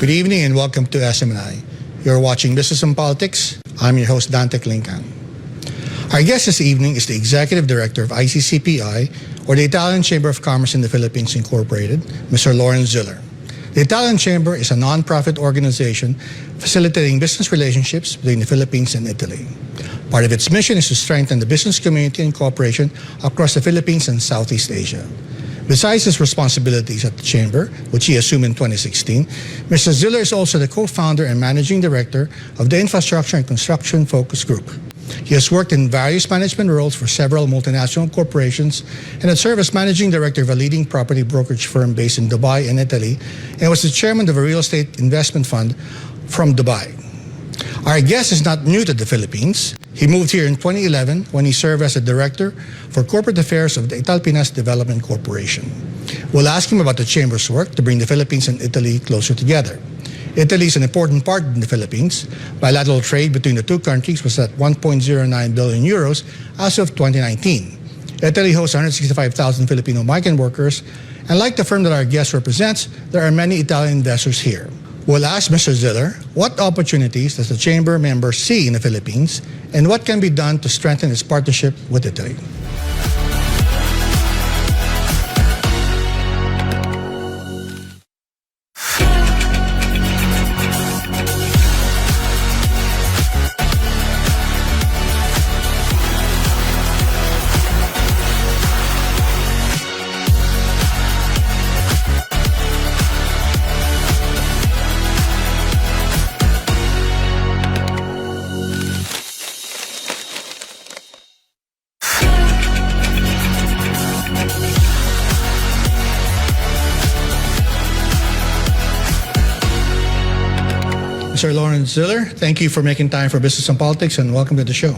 Good evening and welcome to SMNI. You're watching Business and Politics. I'm your host, Dante Clincan. Our guest this evening is the Executive Director of ICCPI, or the Italian Chamber of Commerce in the Philippines Incorporated, Mr. Lorens Ziller. The Italian Chamber is a non-profit organization facilitating business relationships between the Philippines and Italy. Part of its mission is to strengthen the business community and cooperation across the Philippines and Southeast Asia. Besides his responsibilities at the Chamber, which he assumed in 2016, Mr. Ziller is also the co-founder and managing director of the Infrastructure and Construction Focus Group. He has worked in various management roles for several multinational corporations and has served as managing director of a leading property brokerage firm based in Dubai and Italy, and was the chairman of a real estate investment fund from Dubai. Our guest is not new to the Philippines. He moved here in 2011 when he served as a director for corporate affairs of the Filipinos Development Corporation. We'll ask him about the Chamber's work to bring the Philippines and Italy closer together. Italy is an important part in the Philippines. Bilateral trade between the two countries was at 1.09 billion euros as of 2019. Italy hosts 165,000 Filipino migrant workers, and like the firm that our guest represents, there are many Italian investors here. We'll ask Mr. Ziller what opportunities does the Chamber members see in the Philippines and what can be done to strengthen its partnership with Italy. Mr. Lorens Ziller, thank you for making time for Business and Politics, and welcome to the show.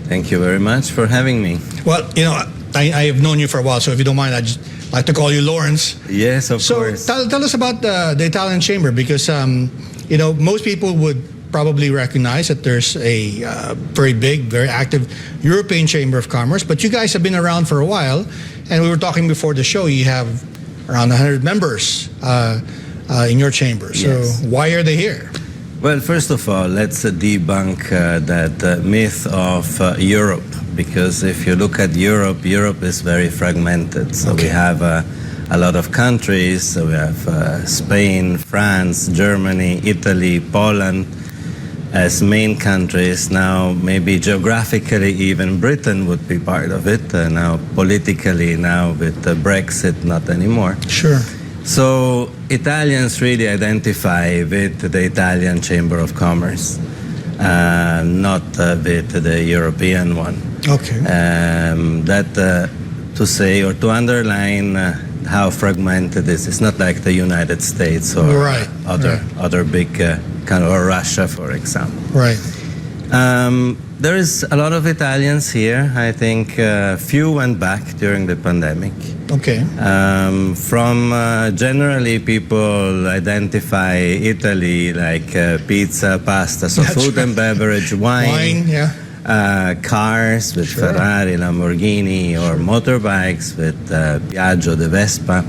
Thank you very much for having me. Well, you know, I have known you for a while, so if you don't mind, I'd just like to call you Lorens. Yes, of course. So tell us about the Italian Chamber, because, you know, most people would probably recognize that there's a very big, very active European Chamber of Commerce, but you guys have been around for a while, and we were talking before the show, you have around 100 members in your chamber. So Yes. why are they here? Well, first of all, let's debunk that myth of Europe, because if you look at Europe, Europe is very fragmented. So we have a lot of countries. So we have Spain, France, Germany, Italy, Poland as main countries. Now, maybe geographically, even Britain would be part of it. Now, politically, now with Brexit, not anymore. Sure. So Italians really identify with the Italian Chamber of Commerce, not with the European one. Okay. To say or to underline how fragmented this is. It's not like the United States or other big kind of, or Russia, for example. Right. There is a lot of Italians here. I think few went back during the pandemic. Okay. Generally, people identify Italy like pizza, pasta, so That's food and beverage, wine, cars with Ferrari, Lamborghini, or motorbikes with Piaggio, the Vespa,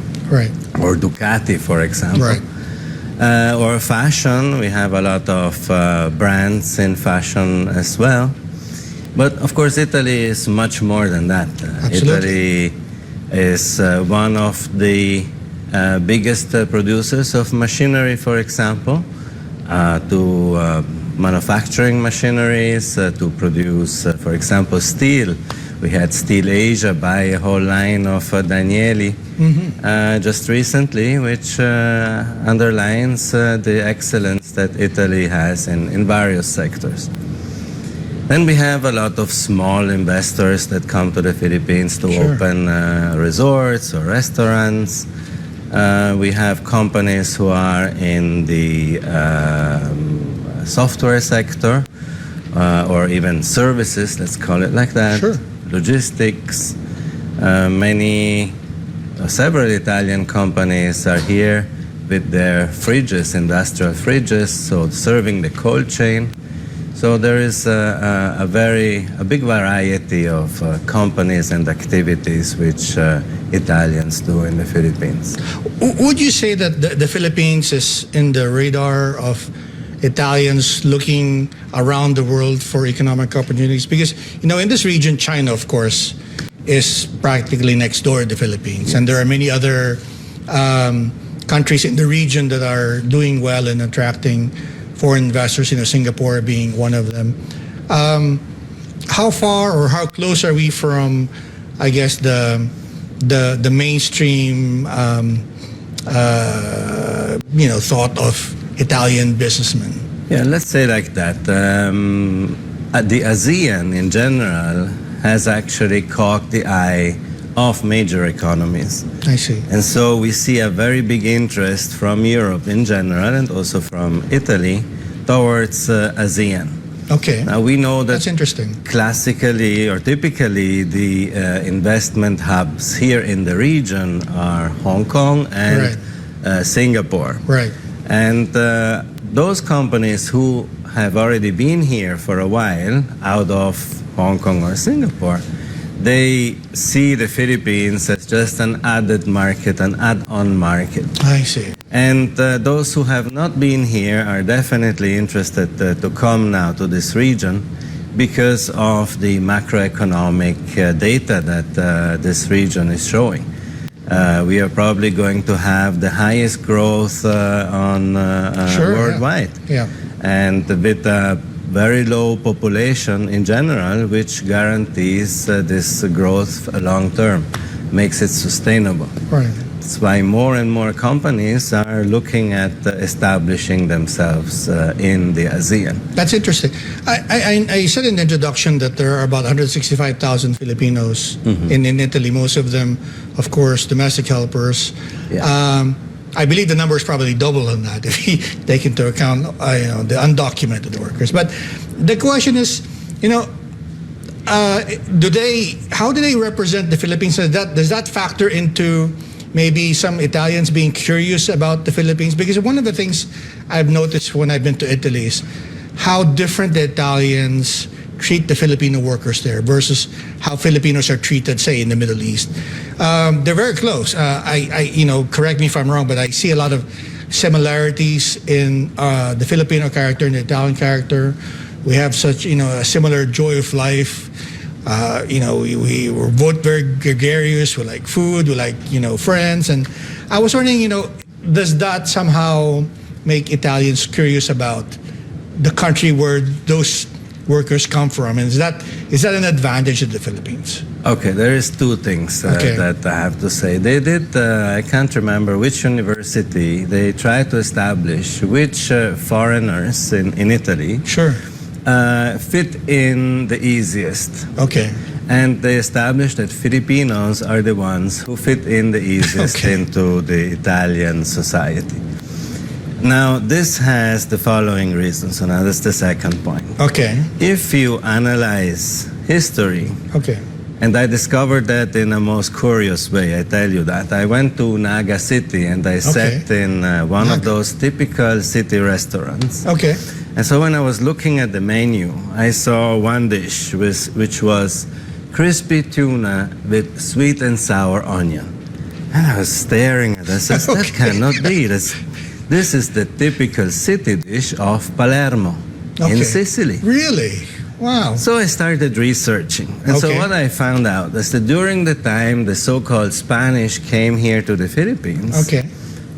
or Ducati, for example. Right. Or fashion, we have a lot of brands in fashion as well. But of course, Italy is much more than that. Italy is one of the biggest producers of machinery, for example, to manufacturing machineries, to produce, for example, steel. We had Steel Asia buy a whole line of Danieli just recently, which underlines the excellence that Italy has in various sectors. Then we have a lot of small investors that come to the Philippines to open resorts or restaurants. We have companies who are in the software sector or even services, let's call it like that. Logistics. Several Italian companies are here with their fridges, industrial fridges, so serving the cold chain. So there is a big variety of companies and activities which Italians do in the Philippines. Would you say that the Philippines is in the radar of Italians looking around the world for economic opportunities? Because, in this region, China, of course, is practically next door to the Philippines. And there are many other countries in the region that are doing well in attracting foreign investors, Singapore being one of them. How far or how close are we from, I guess, the mainstream, thought of Italian businessmen? Yeah, let's say like that. The ASEAN in general has actually caught the eye of major economies. I see. And so we see a very big interest from Europe in general and also from Italy towards ASEAN. Okay. Now we know that That's interesting. classically or typically the investment hubs here in the region are Hong Kong and Singapore. Right. And those companies who have already been here for a while out of Hong Kong or Singapore, they see the Philippines as just an added market, an add-on market. I see. And those who have not been here are definitely interested to come now to this region because of the macroeconomic data that this region is showing. We are probably going to have the highest growth worldwide. Yeah. And with a very low population in general, which guarantees this growth long term, makes it sustainable. Right. That's why more and more companies are looking at establishing themselves in the ASEAN. That's interesting. I said in the introduction that there are about 165,000 Filipinos in Italy, most of them, of course, domestic helpers. Yeah. I believe the number is probably double on that if you take into account the undocumented workers. But the question is, how do they represent the Philippines? Does that factor into maybe some Italians being curious about the Philippines? Because one of the things I've noticed when I've been to Italy is how different the Italians treat the Filipino workers there versus how Filipinos are treated, say, in the Middle East. They're very close. Correct me if I'm wrong, but I see a lot of similarities in the Filipino character and the Italian character. We have such, a similar joy of life. We're both very gregarious. We like food. We like, friends. And I was wondering, does that somehow make Italians curious about the country where those workers come from? And is that an advantage of the Philippines? Okay, there is two things that I have to say. They did, I can't remember which university, they tried to establish which foreigners in Italy fit in the easiest. Okay. And they established that Filipinos are the ones who fit in the easiest into the Italian society. Now, this has the following reasons, so now that's the second point. Okay. If you analyze history, and I discovered that in a most curious way, I tell you that. I went to Naga City and I sat in one of those typical city restaurants. Okay. And so when I was looking at the menu, I saw one dish which was crispy tuna with sweet and sour onion. And I was staring at it. I said, that cannot be. This is the typical city dish of Palermo in Sicily. Really? Wow. So I started researching. And so what I found out is that during the time the so-called Spanish came here to the Philippines,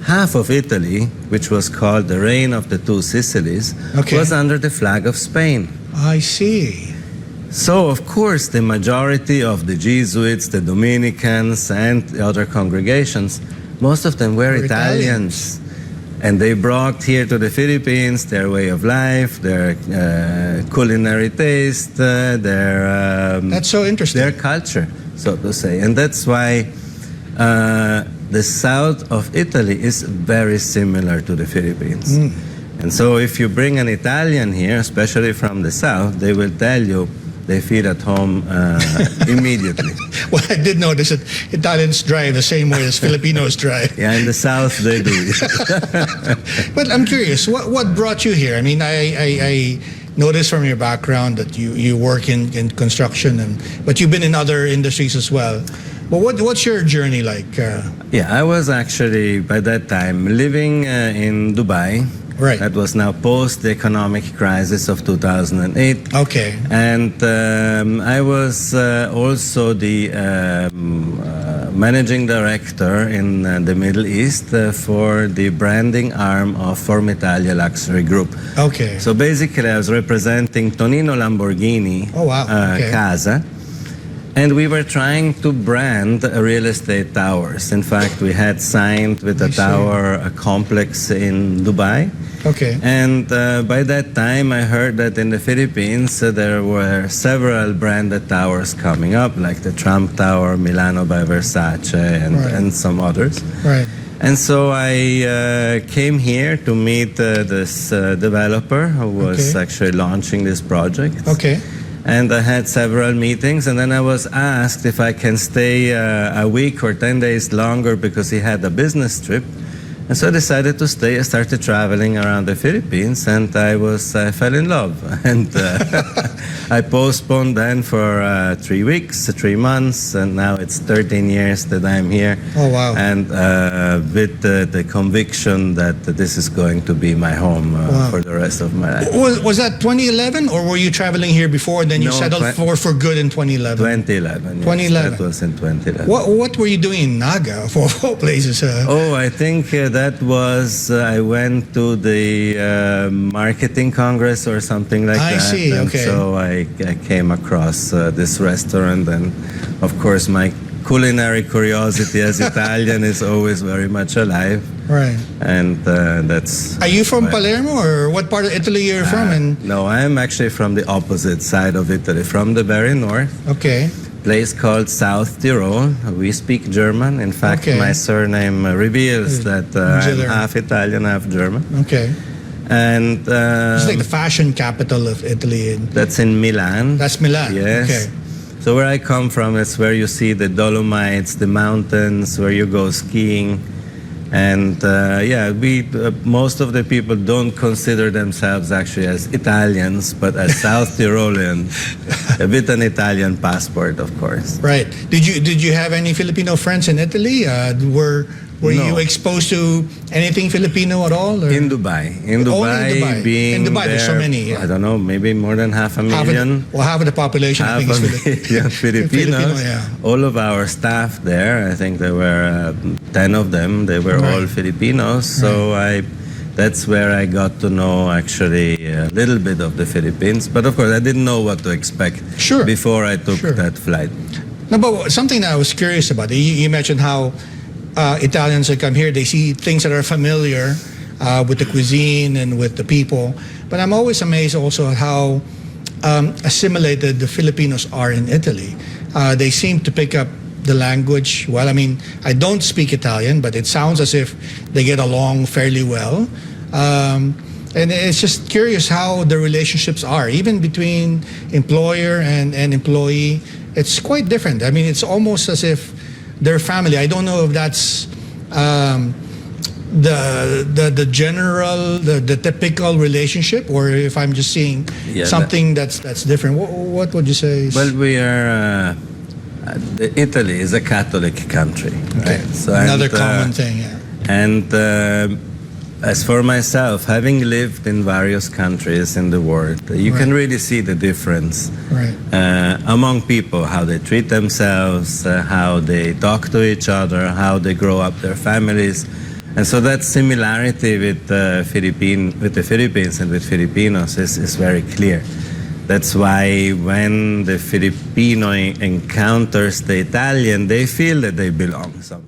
half of Italy, which was called the Reign of the Two Sicilies, was under the flag of Spain. I see. So, of course, the majority of the Jesuits, the Dominicans, and the other congregations, most of them were Italians. And they brought here to the Philippines their way of life, their culinary taste, that's so interesting. Their culture, so to say. And that's why the south of Italy is very similar to the Philippines. And so if you bring an Italian here, especially from the south, they will tell you they feel at home immediately. Well, I did notice that Italians drive the same way as Filipinos drive. Yeah, in the south they do. But I'm curious, what brought you here? I mean, I noticed from your background that you work in construction, but you've been in other industries as well. But what's your journey like? Yeah, I was actually by that time living in Dubai. Right. That was now post the economic crisis of 2008. Okay. And I was also the managing director in the Middle East for the branding arm of Italia Luxury Group. Okay. So basically, I was representing Tonino Lamborghini, Oh, wow. Okay. Casa. And we were trying to brand real estate towers. In fact, we had signed with a tower a complex in Dubai. Okay. And by that time, I heard that in the Philippines, there were several branded towers coming up, like the Trump Tower, Milano by Versace, and some others. Right. And so I came here to meet this developer who was actually launching this project. Okay. And I had several meetings, and then I was asked if I can stay a week or 10 days longer because he had a business trip. And so I decided to stay. I started traveling around the Philippines, and I fell in love. And I postponed then for 3 weeks, 3 months, and now it's 13 years that I'm here. Oh, wow. And with the conviction that this is going to be my home for the rest of my life. Was that 2011, or were you traveling here before and then you No, settled for good in 2011? 2011. Yes, 2011. That was in 2011. What were you doing in Naga, for all places? Oh, I think that was, I went to the marketing congress or something like that. I see, And okay. so I came across this restaurant, and of course my culinary curiosity as Italian is always very much alive. Right. And that's... Are you from Palermo, or what part of Italy you're from? And No, I'm actually from the opposite side of Italy, from the very north. okay. Place called South Tyrol. We speak German. In fact, Okay. my surname reveals that I'm Ziller. half Italian, half German. Okay. And It's like the fashion capital of Italy. that's in Milan. That's Milan. Yes. Okay. So where I come from, it's where you see the Dolomites, the mountains, where you go skiing. And most of the people don't consider themselves actually as Italians, but as South Tyrolean, with an Italian passport, of course. Right. Did you have any Filipino friends in Italy? Were No. you exposed to anything Filipino at all? Or? In Dubai. In Only Dubai, in Dubai. being In Dubai, there's so there, many, yeah. I don't know, maybe more than half a million. Half of the population, I Half think, a is million Filipinos. Filipino, yeah. All of our staff there, I think there were 10 of them, they were all Right. Filipinos. So that's where I got to know actually a little bit of the Philippines. But of course, I didn't know what to expect Sure. before I took Sure. that flight. No, but something that I was curious about, you mentioned how Italians that come here, they see things that are familiar with the cuisine and with the people. But I'm always amazed also at how assimilated the Filipinos are in Italy. They seem to pick up the language well. I mean, I don't speak Italian, but it sounds as if they get along fairly well. And it's just curious how the relationships are, even between employer and employee. It's quite different. I mean, it's almost as if they're family. I don't know if that's the general, the typical relationship, or if I'm just seeing something that's different. What would you say? Well, we are... Italy is a Catholic country, Okay. right? So, Another common thing, yeah. And as for myself, having lived in various countries in the world, you can really see the difference Right. among people, how they treat themselves, how they talk to each other, how they grow up their families. And so that similarity with the Philippines and with Filipinos is very clear. That's why when the Filipino encounters the Italian, they feel that they belong somewhere.